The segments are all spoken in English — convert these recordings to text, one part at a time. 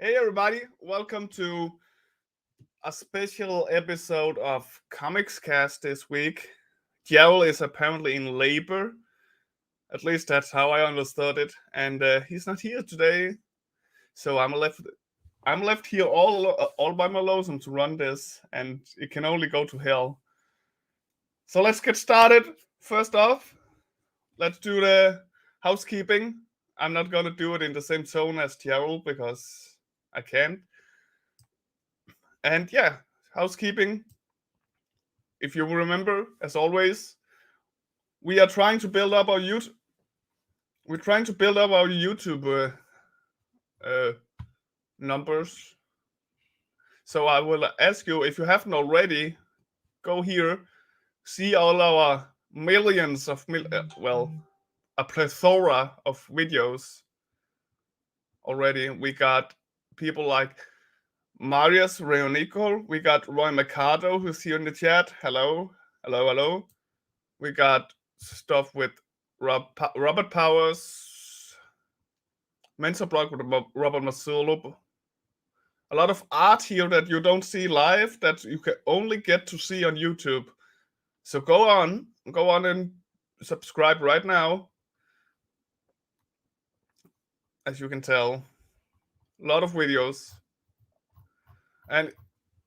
Hey everybody, welcome to a special episode of Comics Cast this week. Joel is apparently in labor, at least that's how I understood it, and he's not here today. So I'm left here all by my lonesome to run this, and it can only go to hell. So let's get started. First off, let's do the housekeeping. I'm not gonna do it in the same tone as Joel because I can't. And yeah, housekeeping. If you remember, as always, we are trying to build up our YouTube. We're trying to build up our YouTube uh, numbers. So I will ask you, if you haven't already, go here, see all our millions of a plethora of videos already. We got people like Marius Reonico. We got Roy Mercado, who's here in the chat. Hello, hello, hello. We got stuff with Robert Powers, Mensa Blog with Robert Mazzullo. A lot of art here that you don't see live, that you can only get to see on YouTube. So go on and subscribe right now. As you can tell, a lot of videos. And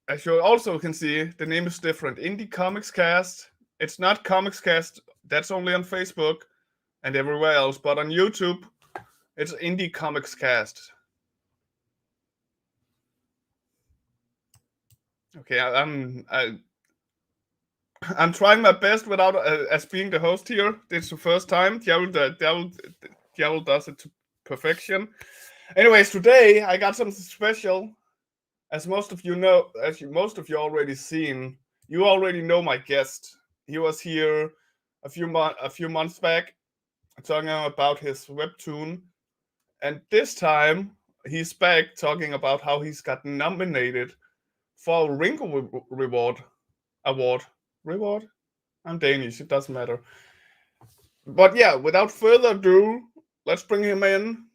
as you also can see, the name is different. Indie Comics Cast. It's not Comics Cast. That's only on Facebook and everywhere else. But on YouTube, it's Indie Comics Cast. Okay, I'm trying my best without as being the host here. This is the first time. Djawel does it to perfection. Anyways, today I got something special. As most of you know, most of you already seen, you already know my guest. He was here a few months back, talking about his webtoon, and this time he's back talking about how he's got nominated for a Ringo award. I'm Danish, it doesn't matter. But yeah, without further ado, let's bring him in.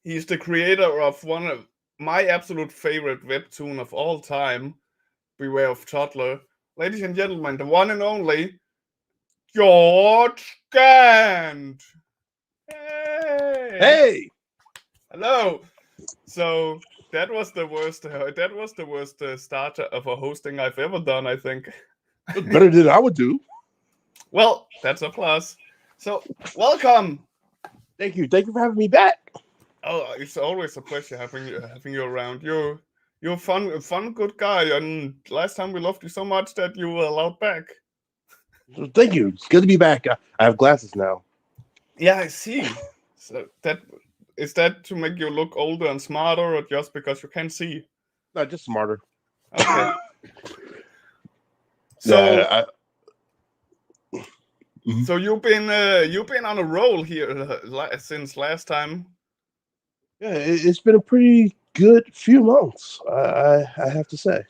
He's the creator of one of my absolute favorite webtoon of all time, Beware of Toddler. Ladies and gentlemen, the one and only George Gant. Hey! Hey! Hello. So that was the worst. Starter of a hosting I've ever done, I think. It was better than I would do. Well, that's a plus. So welcome. Thank you. Thank you for having me back. Oh, it's always a pleasure having you around. You're a fun, good guy. And last time we loved you so much that you were allowed back. So thank you. It's good to be back. I have glasses now. Yeah, I see. So that to make you look older and smarter, or just because you can't see? Not just smarter. Okay. So, Yeah. so you've been on a roll here since last time. Yeah. It's been a pretty good few months. I have to say.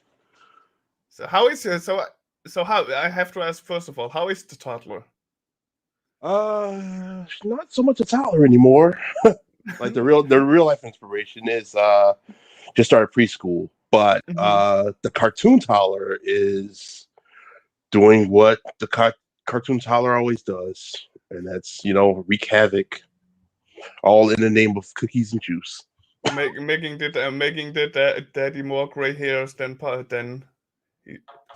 So how is it? So how I have to ask first of all, how is the toddler? Not so much a toddler anymore. Like the real life inspiration is just started preschool, but the cartoon toddler is doing what the cartoon toddler always does, and that's wreak havoc, all in the name of cookies and juice. Making the daddy more gray hairs than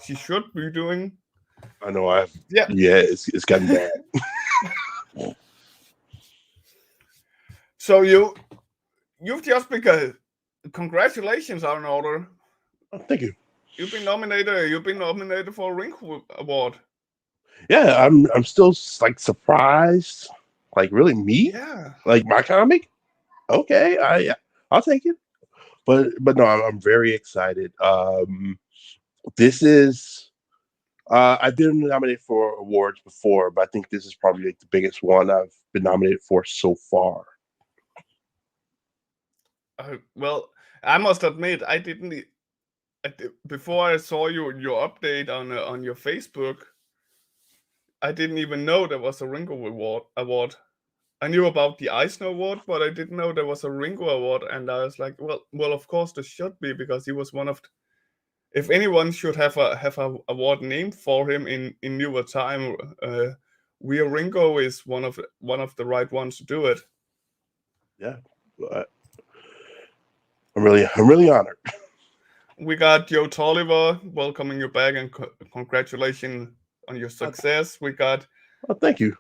she should be doing. I know Yeah. yeah, it's gotten bad. So you've just become, congratulations are in order. Oh, thank you. You've been nominated for a Ringo Award. Yeah, I'm still like surprised. Like really me? Yeah. Like my comic? Okay, I'll take it. But no, I'm very excited. This is I've been nominated for awards before, but I think this is probably like the biggest one I've been nominated for so far. Well, I must admit, I didn't. Before I saw your update on your Facebook, I didn't even know there was a Ringo Award. I knew about the Eisner Award, but I didn't know there was a Ringo Award, and I was like, well, of course there should be because he was one of. If anyone should have a award named for him in newer time, we Ringo is one of the right ones to do it. Yeah, but I'm really honored. We got Joe Tolliver welcoming you back and congratulations on your success. Oh, thank you.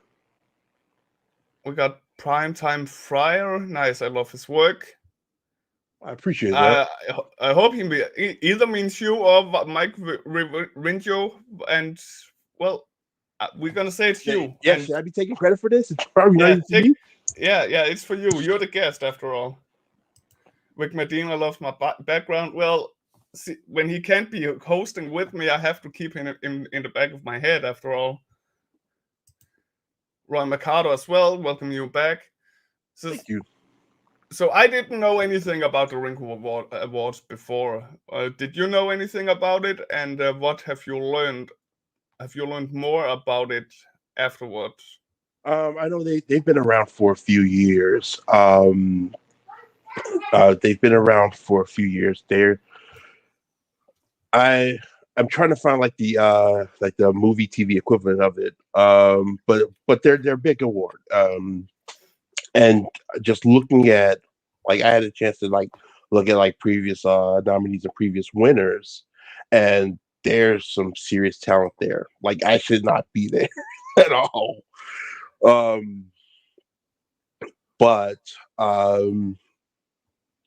We got Primetime Fryer. Nice, I love his work. I appreciate that. I hope either means you or Mike Ringo, and well, we're gonna say it's Yeah, you. yeah. And Should I be taking credit for this? It's probably not yeah, even for me. yeah, it's for you. You're the guest after all. Rick Medina loves my background. Well, see, when he can't be hosting with me, I have to keep him in the back of my head after all. Roy Mercado as well. Welcome you back. Thank you. So I didn't know anything about the Ringo Awards before. Did you know anything about it? And what have you learned? Have you learned more about it afterwards? I know they've been around for a few years. They've been around for a few years. I I'm trying to find like the movie TV equivalent of it. But they're big award. And just looking at, like, I had a chance to like look at like previous nominees and previous winners, and there's some serious talent there. Like, I should not be there at all. Um, but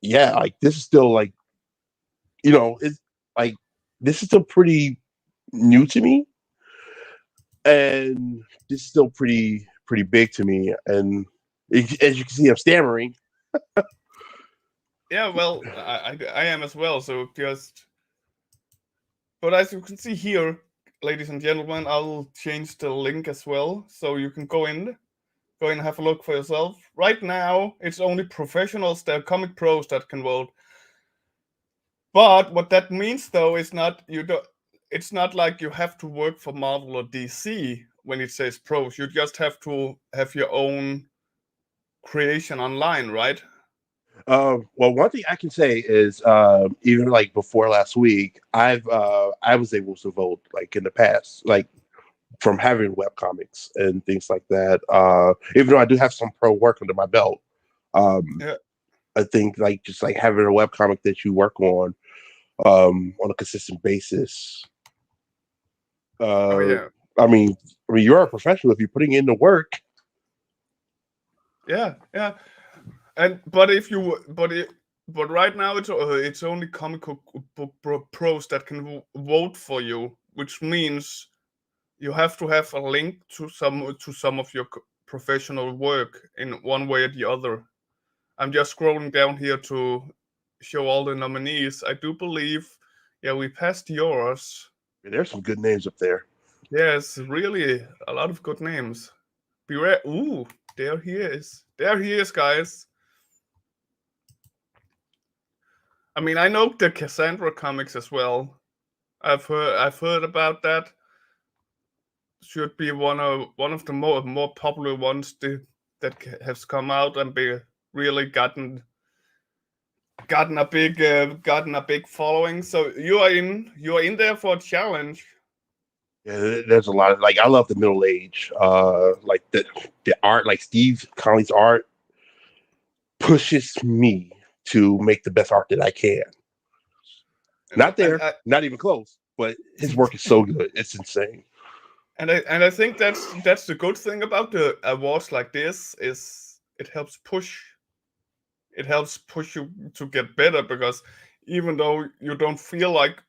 yeah, like, this is still like, it's like, this is still pretty new to me, and this is still pretty big to me. And as you can see, I'm stammering. Yeah, well, I am as well. So but as you can see here, ladies and gentlemen, I'll change the link as well, so you can go and have a look for yourself. Right now, it's only professionals, they're comic pros that can vote. But what that means though is not you don't. It's not like you have to work for Marvel or DC when it says pros. You just have to have your own creation online, right? Well, one thing I can say is, even like before last week, I was able to vote like in the past, like from having web comics and things like that. Even though I do have some pro work under my belt, um, Yeah. I think like just like having a web comic that you work on a consistent basis. Oh Uh, yeah. I mean, you're a professional if you're putting in the work. Yeah. Yeah. And but if you but right now it's only comic book pros that can vote for you, which means you have to have a link to some of your professional work in one way or the other. I'm just scrolling down here to show all the nominees. I do believe, yeah, we passed yours. There's some good names up there. Yes, really a lot of good names. Beware. Ooh, there he is. There he is, guys. I mean, I know the Cassandra comics as well. I've heard about that. Should be one of the more popular ones that has come out and be really gotten a big following. So you are in there for a challenge. Yeah, there's a lot of, like, I love the middle age, like the art, like Steve Conley's art pushes me to make the best art that I can. And Not and there, not even close, but his work is so good, it's insane. I think that's the good thing about the awards like this is it helps push you to get better because even though you don't feel like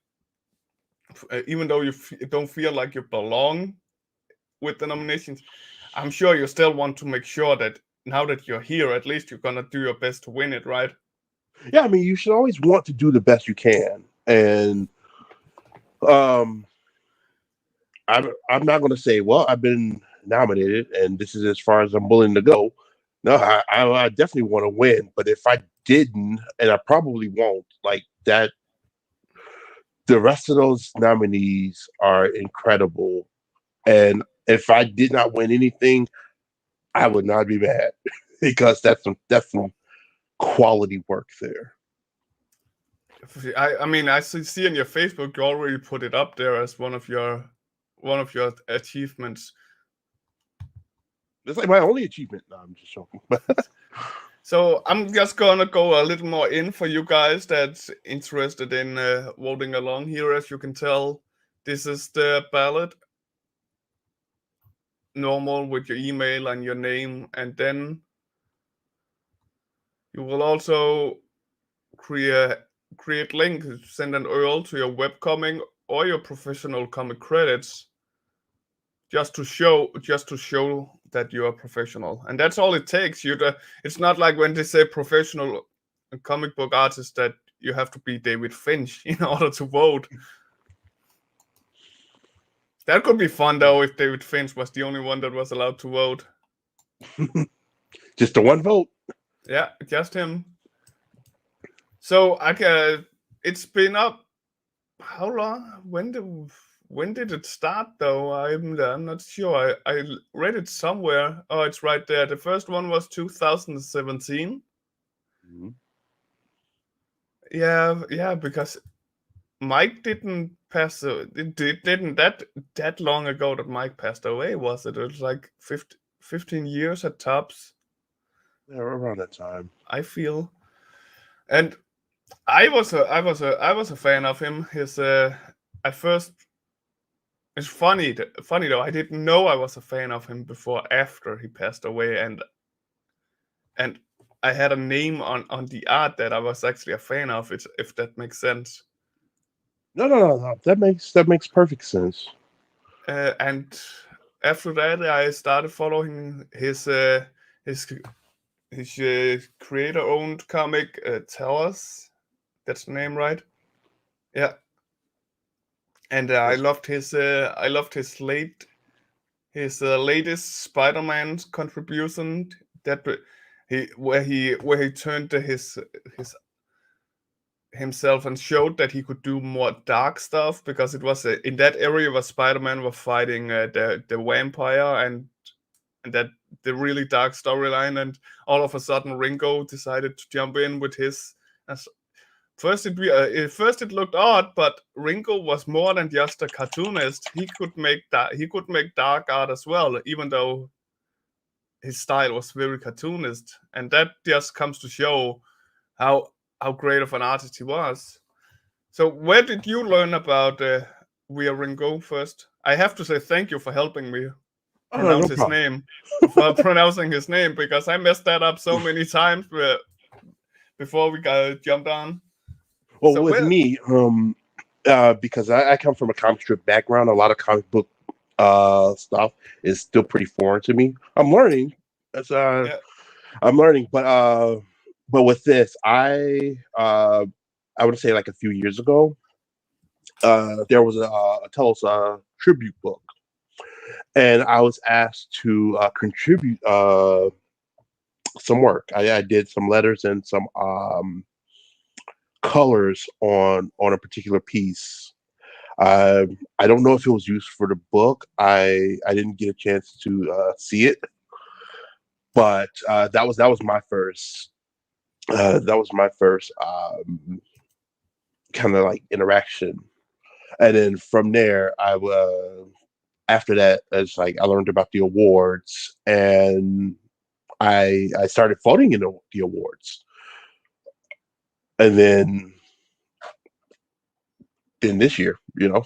even though don't feel like you belong with the nominations, I'm sure you still want to make sure that now that you're here, at least you're gonna do your best to win it, right? Yeah, I mean, you should always want to do the best you can, and um, I'm not going to say, well, I've been nominated, and this is as far as I'm willing to go. No, I definitely want to win, but if I didn't, and I probably won't, like that, the rest of those nominees are incredible, and if I did not win anything, I would not be mad because that's some quality work there. I mean, I see on your Facebook you already put it up there as one of your achievements. It's like my only achievement. No, I'm just joking. So I'm just gonna go a little more in for you guys that's interested in voting along here. As you can tell, this is the ballot, normal with your email and your name, and then you will also create link, send an URL to your webcomic or your professional comic credits, just to show that you are professional, and that's all it takes. It's not like when they say professional comic book artist that you have to be David Finch in order to vote. That could be fun though if David Finch was the only one that was allowed to vote. Just the one vote. Yeah, just him. So it's been up. How long? When did it start though? I'm not sure. I read it somewhere. Oh, it's right there. The first one was 2017. Mm-hmm. Yeah, because Mike didn't pass. It didn't that long ago that Mike passed away, was it? It was like 15 years at tops. Yeah, around that time. I feel, and I was a fan of him. His at first, it's funny though. I didn't know I was a fan of him before after he passed away, and I had a name on the art that I was actually a fan of. It, if that makes sense. No. That makes perfect sense. And after that, I started following his creator-owned comic, Tellus. That's the name, right? Yeah. And I loved his latest Spider-Man contribution, that where he turned to his himself and showed that he could do more dark stuff, because it was in that area where Spider-Man was fighting the vampire and that the really dark storyline, and all of a sudden Ringo decided to jump in with his. First it looked odd, but Ringo was more than just a cartoonist. He could make dark art as well, even though his style was very cartoonist, and that just comes to show how great of an artist he was. So where did you learn about We Are Ringo first? I have to say thank you for helping me pronounce No his name, for pronouncing his name, because I messed that up so many times before we got jumped on. Well, so with me, because I come from a comic strip background, a lot of comic book stuff is still pretty foreign to me. I'm learning. I'm learning, but with this, I would say like a few years ago, there was a Tellus tribute book, and I was asked to contribute some work. I did some letters and some colors on a particular piece. I don't know if it was used for the book. I didn't get a chance to see it, but that was my first. That was my first kind of like interaction, and then from there, after that, it's like I learned about the awards, and I started voting in the awards, and then this year, I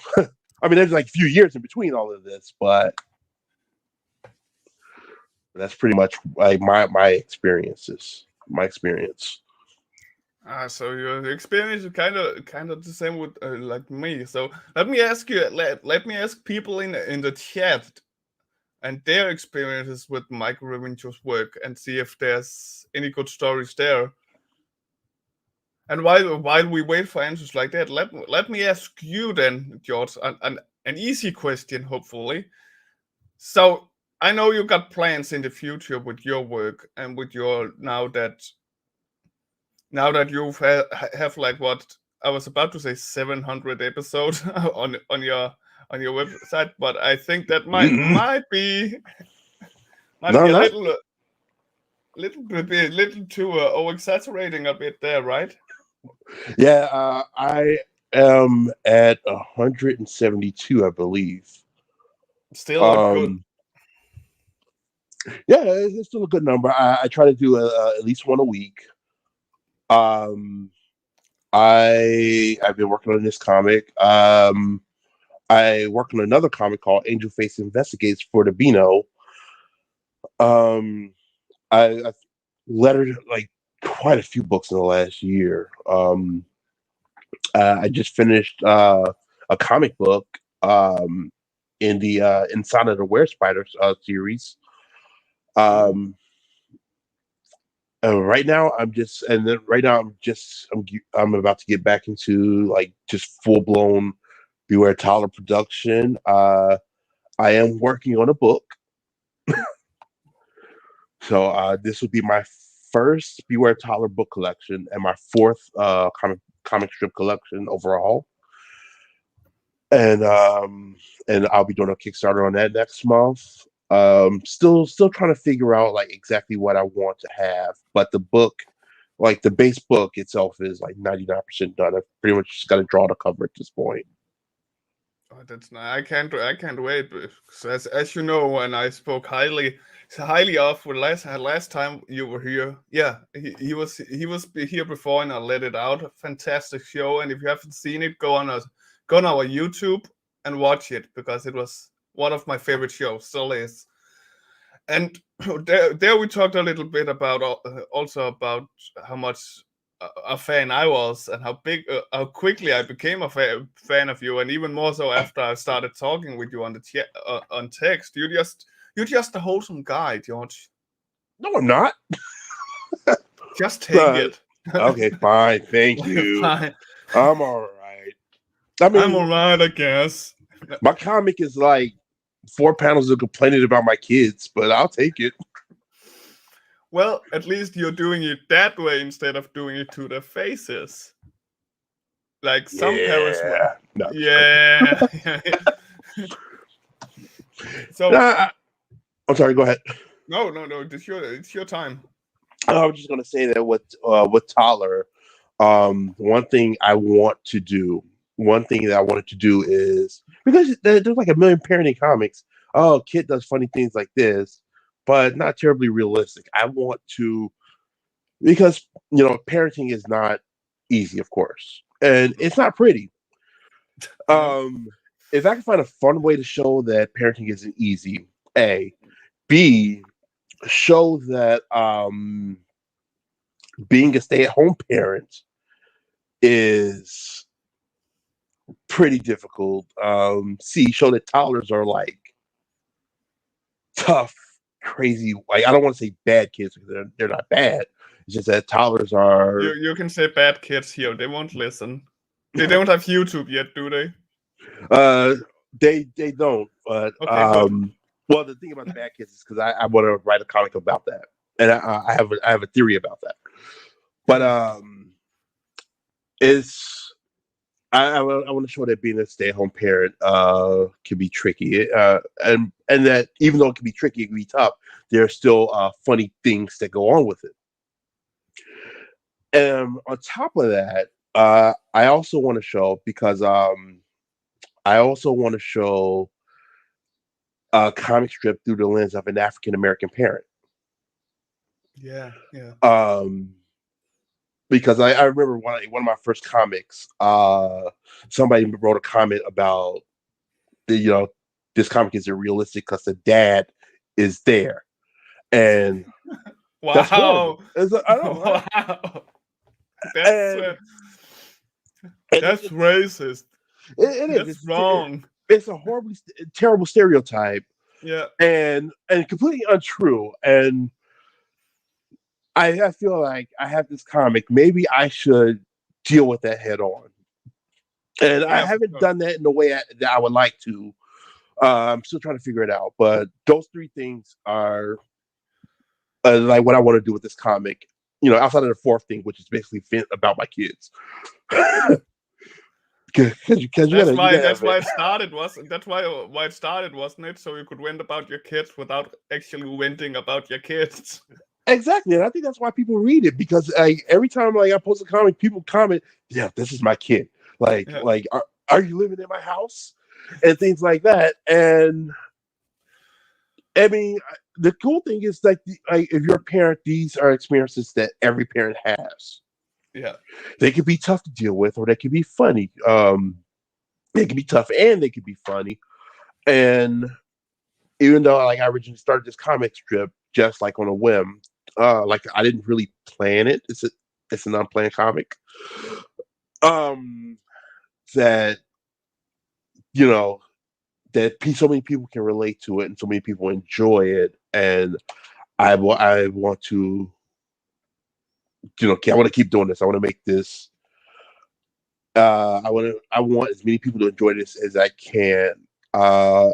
mean, there's like a few years in between all of this, but that's pretty much like my experiences. My experience. So your experience is kind of the same with like me. So let me ask you, let me ask people in the chat and their experiences with Mike Revincho's work, and see if there's any good stories there. And while we wait for answers like that, let me ask you then, George, an easy question, hopefully. So I know you got plans in the future with your work, and with your now that you have like what I was about to say 700 episodes on your website, but I think that might be Might No, be a not little too over exaggerating a bit there, right? yeah. I am at 172, I believe. Still a good. Um, yeah, it's still a good number. I try to do at least one a week. Um, I've been working on this comic. I work on another comic called Angel Face Investigates for the Beano. Um, I've lettered like quite a few books in the last year. I just finished a comic book in the Inside of the Were Spiders series. Um, right now, I'm about to get back into like just full blown Beware Toddler production. I am working on a book, so this would be my first Beware Toddler book collection and my fourth comic strip collection overall. And I'll be doing a Kickstarter on that next month. Still trying to figure out like exactly what I want to have, but the book, like the base book itself, is like 99% done. I've pretty much just got to draw the cover at this point. Oh, that's nice. I can't wait. Because as you know, when I spoke highly of last time you were here. Yeah, he was here before, and I let it out. A fantastic show, and if you haven't seen it, go on our YouTube and watch it because it was one of my favorite shows. Still is. And there we talked a little bit about also about how much a fan I was and how quickly I became a fan of you, and even more so after I started talking with you on the on text. You're just a wholesome guy, George. No, I'm not. Just take it. Okay, fine. Thank you. Fine. I'm all right. I I'm mean, alright, I guess. my comic is like 4 panels of complaining about my kids, but I'll take it. Well, at least you're doing it that way instead of doing it to their faces. Like some parents would. Yeah. No, Yeah. So I'm sorry. Go ahead. no. It's your time. I was just gonna say that with Toddler, one thing I want to do, one thing that I wanted to do is because there's like a million parenting comics. Oh, kid does funny things like this, but not terribly realistic. I want to because parenting is not easy, of course, and it's not pretty. No. If I can find a fun way to show that parenting isn't easy, A, B, show that being a stay-at-home parent is pretty difficult. C, show that toddlers are like tough, crazy. Like I don't want to say bad kids because they're not bad. It's just that toddlers are. You can say bad kids here. They won't listen. They don't have YouTube yet, do they? Uh, they don't. But Okay, good. well, the thing about the bad kids is because I want to write a comic about that, and I have a theory about that. But it's I want to show that being a stay-at-home parent can be tricky, and that even though it can be tricky, it can be tough. There are still funny things that go on with it. And on top of that, I also want to show because I also want to show a comic strip through the lens of an African American parent. Yeah. Because I remember one of my first comics, somebody wrote a comment about this comic isn't realistic because the dad is there, and that's Wow. horrible. I know, right? Wow. And That's racist. it is. That's wrong. It's a horribly terrible stereotype, Yeah. and completely untrue. And I feel like I have this comic. Maybe I should deal with that head on. And I haven't done that in the way that I would like to. I'm still trying to figure it out. But those three things are like what I want to do with this comic. Outside of the fourth thing, which is basically about my kids. because That's you why gotta that's have it. why it started was that's why it started, wasn't it? So you could vent about your kids without actually venting about your kids. Exactly, and I think that's why people read it because every time I post a comic, people comment, "Yeah, this is my kid." Yeah. Are you living in my house? And things like that. And I mean, the cool thing is if you're a parent, these are experiences that every parent has. Yeah. They can be tough to deal with, or they can be funny. They can be tough and they can be funny. And even though I originally started this comic strip just on a whim, I didn't really plan it. It's an unplanned comic. Um, that you know so many people can relate to it and so many people enjoy it, and I want to I want to keep doing this. I want to make this. I want as many people to enjoy this as I can. Uh,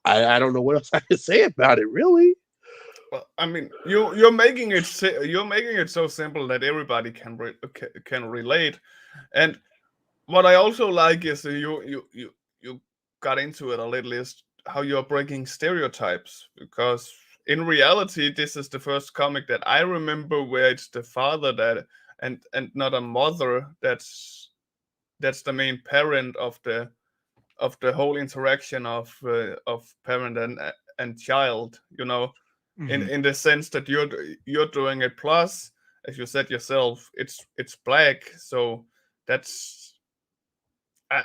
I don't know what else I can say about it, really. Well, I mean, you're making it you're making it so simple that everybody can relate. And what I also like is you got into it a little, is how you're breaking stereotypes, because in reality this is the first comic that I remember where it's the father that and not a mother that's the main parent of the whole interaction of parent and child, Mhm. in the sense that you're doing it. Plus, as you said yourself, it's black, so that's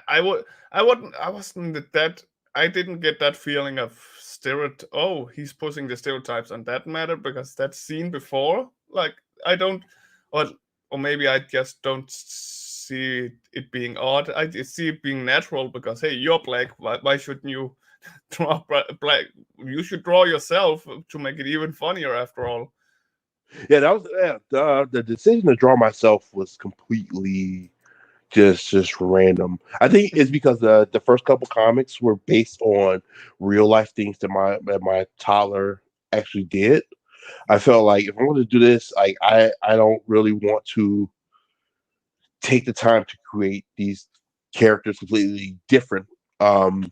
I would I wasn't that I didn't get that feeling of stereotype. Oh, he's pushing the stereotypes on that matter, because that's seen before. Like, I don't, or or maybe I just don't see it being odd. I see it being natural, because hey, you're black. Why shouldn't you draw black? You should draw yourself to make it even funnier. After all. Yeah, that was the decision to draw myself was completely just random. I think it's because the first couple comics were based on real life things that my toddler actually did. I felt like if I'm going to do this, I don't really want to take the time to create these characters completely different. Um,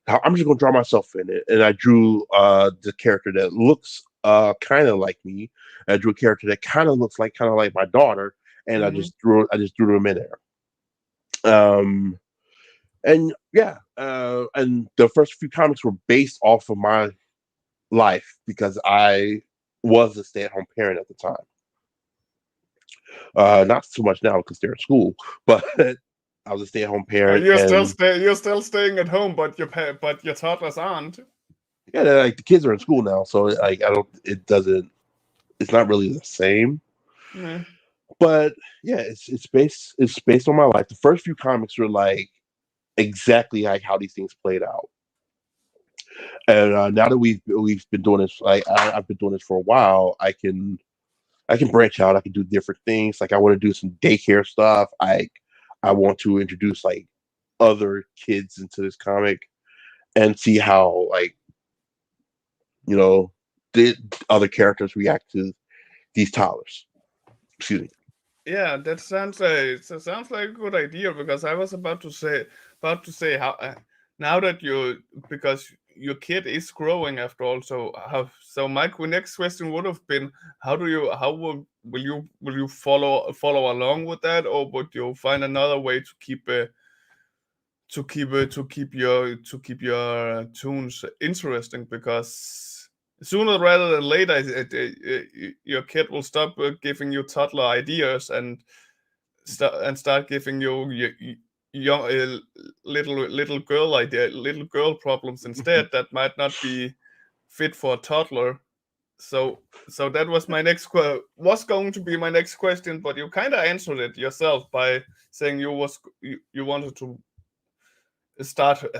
I'm just going to draw myself in it, and I drew the character that looks kind of like me. I drew a character that kind of like my daughter, and Hmm. I just threw them in there. And yeah, and the first few comics were based off of my life because I was a stay-at-home parent at the time. Not so much now because they're in school, but I was a stay-at-home parent, and You're still staying at home, but but your toddlers aren't. yeah, the kids are in school now, so I don't. It doesn't. It's not really the same, Yeah. but yeah, it's based on my life. The first few comics were exactly how these things played out. And now that we've been doing this, I've been doing this for a while. I can branch out. I can do different things. I want to do some daycare stuff. I want to introduce other kids into this comic and see how you know the other characters react to these toddlers. Excuse me. Yeah, that sounds like a good idea, because I was about to say how now that you because your kid is growing after all. So my next question would have been, how will you follow along with that, or would you find another way to to keep your tunes interesting? Because sooner rather than later, your kid will stop giving you toddler ideas and start giving you young little girl problems instead, that might not be fit for a toddler. So that was was going to be my next question, but you kind of answered it yourself by saying you wanted to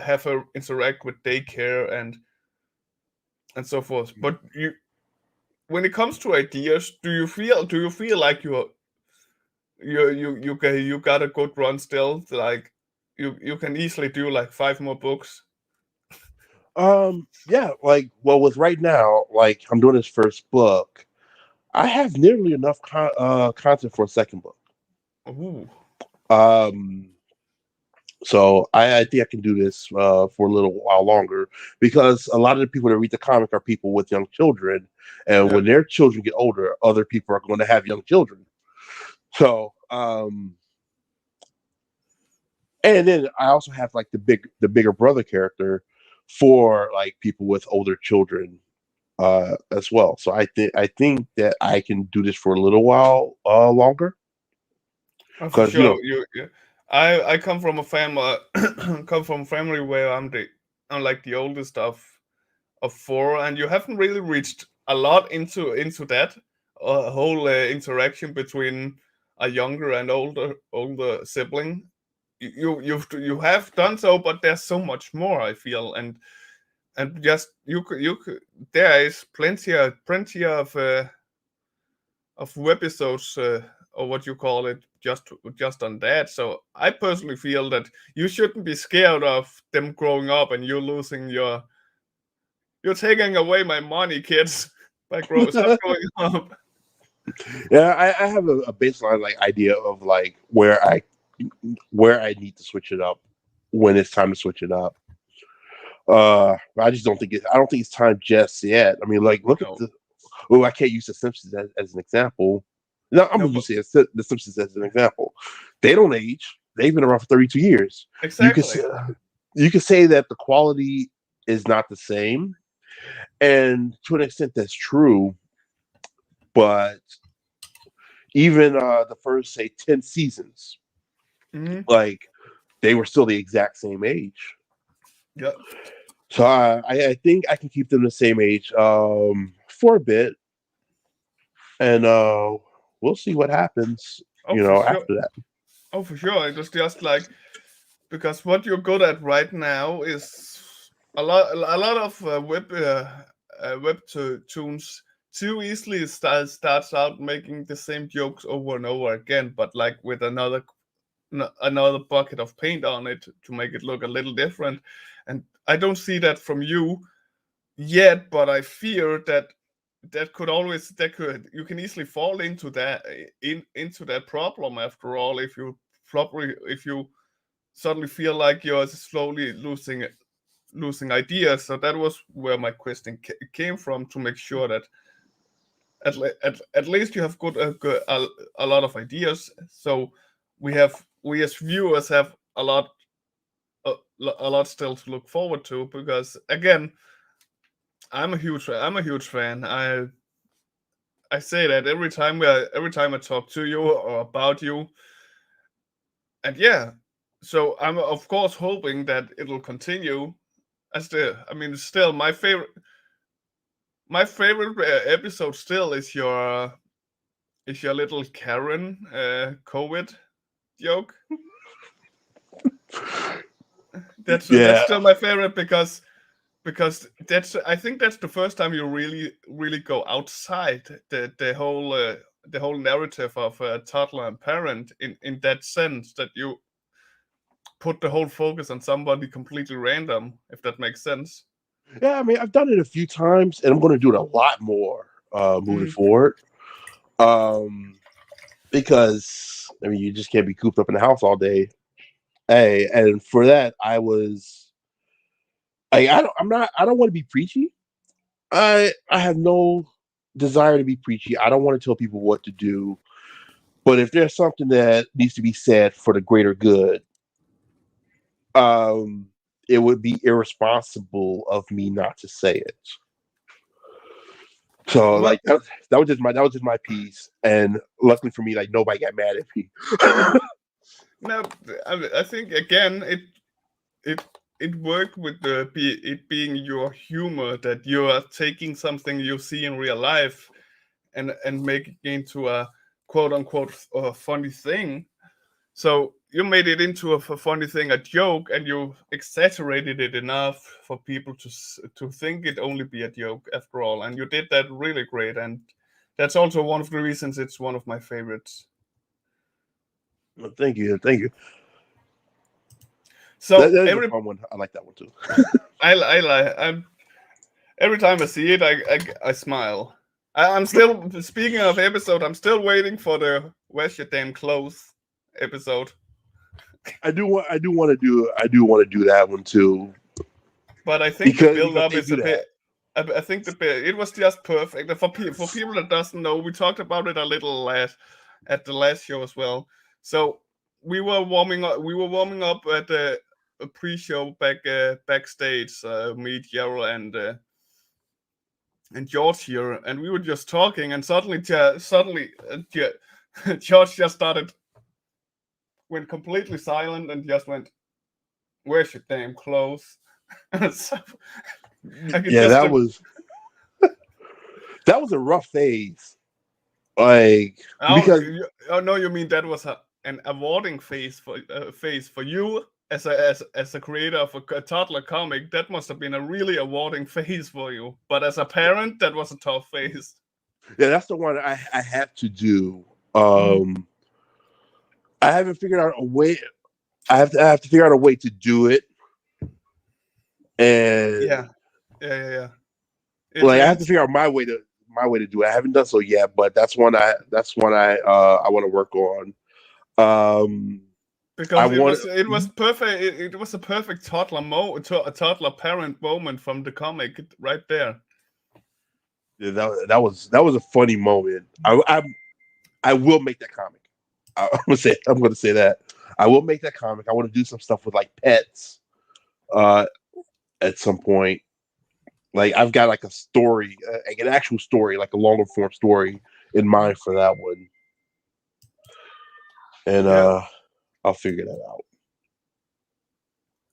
have her interact with daycare and so forth. But when it comes to ideas, do you feel like you got a good run still? Like, you can easily do like five more books. Yeah, with right now, I'm doing this first book. I have nearly enough content for a second book. Ooh. Um, So I think I can do this for a little while longer because a lot of the people that read the comic are people with young children, and Yeah. when their children get older, other people are going to have young children. So, and then I also have like the bigger brother character for like people with older children as well. So I think that I can do this for a little while longer Oh, for because sure. I come from a family, come from a family where I'm like the oldest of four, and you haven't really reached a lot into that whole interaction between a younger and older sibling. You have done so, but there's so much more. I feel, and just you could, there is plenty of webisodes, or what you call it, just on that. So I personally feel that you shouldn't be scared of them growing up and you losing you're taking away my money, kids, by stop growing up. yeah, I have a baseline like idea of like where I need to switch it up when it's time to switch it up. I just don't think I don't think it's time just yet. I mean, like look at No, the. Oh, I can't use the Simpsons as an example. No, I'm no, gonna but use the Simpsons as an example. They don't age. They've been around for 32 years. You can exactly. say, you can say that the quality is not the same, and to an extent that's true. But even the first say 10 seasons, Hmm. like they were still the exact same age. Yeah. So I think I can keep them the same age for a bit, and we'll see what happens. Oh, for sure. After that. Oh, for sure. It was just like, because what you're good at right now is a lot of web tunes too easily starts out making the same jokes over and over again, but like with another bucket of paint on it to make it look a little different. And I don't see that from you yet, but I fear that that could you can easily fall into into that problem after all, if you suddenly feel like you're slowly losing ideas. So that was where my question came from, to make sure that at least you have a lot of ideas. So we as viewers have a, a lot still to look forward to, because again, I'm a huge fan. I say that every time I talk to you or about you, and yeah. So I'm of course hoping that it'll continue. I mean, still my favorite episode still is your little Karen COVID joke. That's Yeah, still my favorite, because that's I think that's the first time you really go outside the whole narrative of toddler and parent, in that sense that you put the whole focus on somebody completely random, if that makes sense. yeah. I mean, I've done it a few times, and I'm going to do it a lot more moving Mm. forward. Um, because I mean, you just can't be cooped up in the house all day. Hey, and for that, I don't want to be preachy. I have no desire to be preachy. I don't want to tell people what to do. But if there's something that needs to be said for the greater good, um, it would be irresponsible of me not to say it. So Well, like that was just my piece, and luckily for me, like nobody got mad at me. no, I think again it it worked with it being your humor, that you are taking something you see in real life and making it into a quote unquote funny thing. So you made it into a funny thing, a joke, and you exaggerated it enough for people to think it only be a joke after all. And you did that really great, and that's also one of the reasons it's one of my favorites. Well, thank you, thank you. So That is a fun one. I like that one too. I like every time I see it, I smile. I'm still, speaking of episode, I'm still waiting for the "Where's Your Damn Clothes" episode. I do want to do that one too. But I think the build Because up they is do a bit. that. I think it was just perfect. And for people that doesn't know, we talked about it a little at the last show as well. So we were warming up. We were warming up at the pre-show backstage. Me, Gerald, and George here, and we were just talking, and suddenly George just went completely silent, and just went, "Where's your damn clothes?" So, I could Yeah, just that was a rough phase. Like because oh no, you mean that was an awarding phase for you as a creator of a toddler comic? That must have been a really awarding phase for you. But as a parent, that was a tough phase. yeah, that's the one I have to do. Mm. I haven't figured out a way. I have to figure out a way to do it, and Yeah, yeah. like I have to It's figure out my way to do it. I haven't done so yet, but that's one I want to work on. I because want it was perfect. It was a perfect a toddler parent moment from the comic right there. yeah, that was a funny moment. I will make that comic. I'm gonna say that I will make that comic. I want to do some stuff with like pets uh at some point. Like I've got like a story, like an actual story, like a longer form story in mind for that one, and Yeah, I'll figure that out.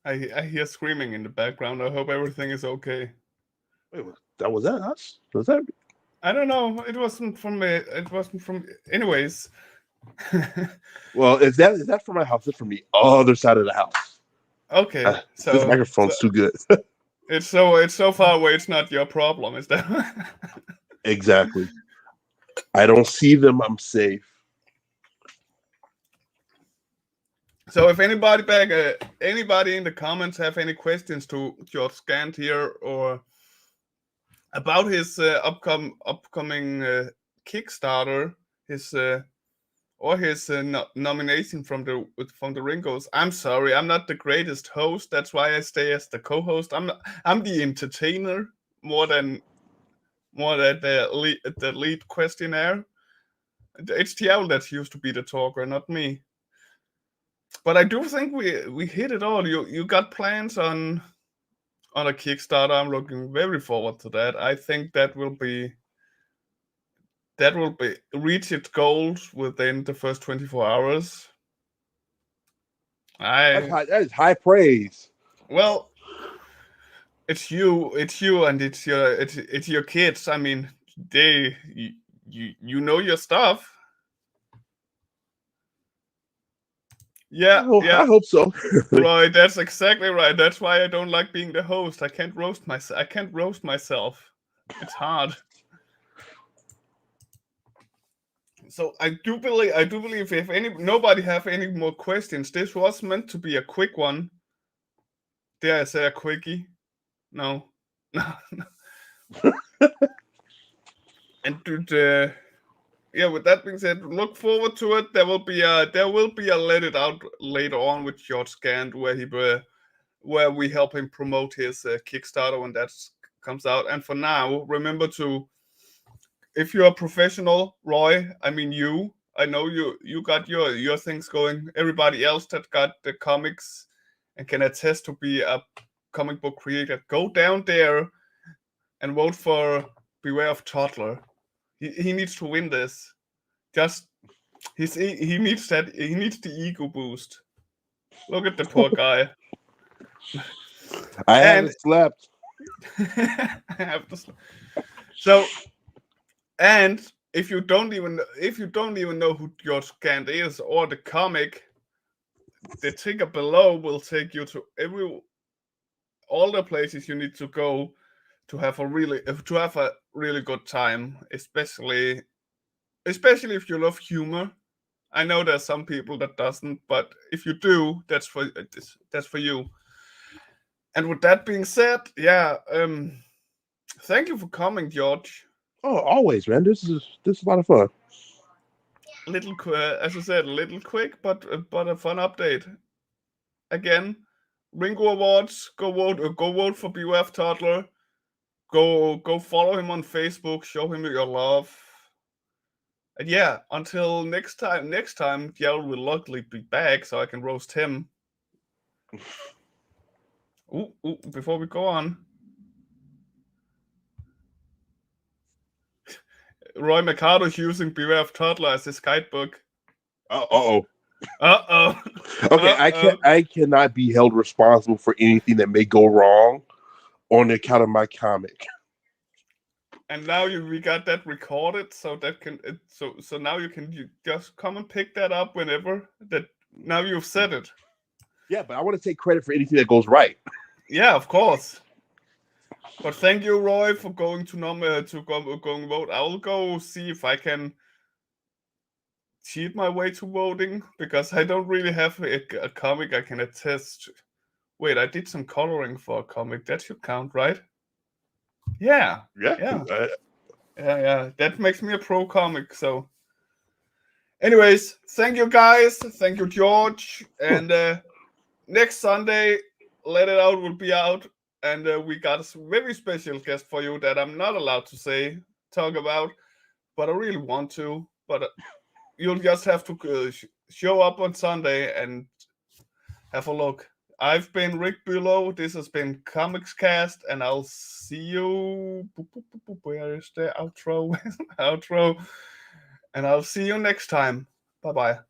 I hear screaming in the background. I hope everything is okay. Wait, that was that us? Was that? I don't know. It wasn't from me. It wasn't from. Anyways. Well, is that from my house? It's from the other side of the house. Okay, This so microphone's too good. it's so far away. It's not your problem, is that? Exactly. I don't see them. I'm safe. So if anybody in the comments have any questions to George Gant here or about his upcoming Kickstarter, his or his nomination from the Ringos. I'm sorry, I'm not the greatest host. That's why I stay as the co-host. I'm the entertainer more than the lead questionnaire. It's TL that used to be the talker, not me. But I do think we hit it all. You got plans on a Kickstarter. I'm looking very forward to that. I think that will be reach its goals within the first 24 hours. That is high praise. Well, it's you, and it's your kids. I mean, you know your stuff. Yeah, I hope so. right. That's exactly right. That's why I don't like being the host. I can't roast myself. It's hard. So I do believe if nobody have any more questions, this was meant to be a quick one. Dare I say a quickie? No, no. And yeah, with that being said, look forward to it. There will be a let it out later on with George Gant where we help him promote his Kickstarter when that comes out. And for now, remember to, if you're a professional, Roy, I mean I know you got your things going. Everybody else that got the comics and can attest to be a comic book creator, go down there and vote for Beware of Toddler. He needs to win this. Just he needs the ego boost. Look at the poor guy. I And haven't slept. I have to. So, and if you don't even know who George Gant is or the comic, the ticker below will take you to all the places you need to go to have a really good time, especially if you love humor. I know there's some people that doesn't, but if you do, that's for you. And with that being said, yeah, thank you for coming, George. Oh, always, man. This is a lot of fun. As I said, a little quick, but a fun update. again. Ringo Awards. Go vote for BOF Toddler. Go follow him on Facebook. Show him your love. And yeah, until next time, Gerald will luckily be back so I can roast him. Ooh, before we go on. Roy Mercado's using Beware of Toddler as his guidebook. Uh-oh. Uh-oh. Okay, I cannot be held responsible for anything that may go wrong on the account of my comic. And now we got that recorded, so that so now you just come and pick that up whenever that. Now you've said it. Yeah, but I want to take credit for anything that goes right. Yeah, of course. But thank you, Roy, for going to going vote. I will go see if I can cheat my way to voting because I don't really have a comic I can attest. Wait, I did some coloring for a comic. That should count, right? Yeah. That makes me a pro comic. So, anyways, thank you guys. Thank you, George. And next Sunday, Let It Out will be out, and we got a very special guest for you that I'm not allowed to talk about, but I really want to. But you'll just have to show up on Sunday and have a look. I've been Rick Bülow. This has been Comics Cast, and I'll see you. Where is the outro? Outro. And I'll see you next time. Bye-bye.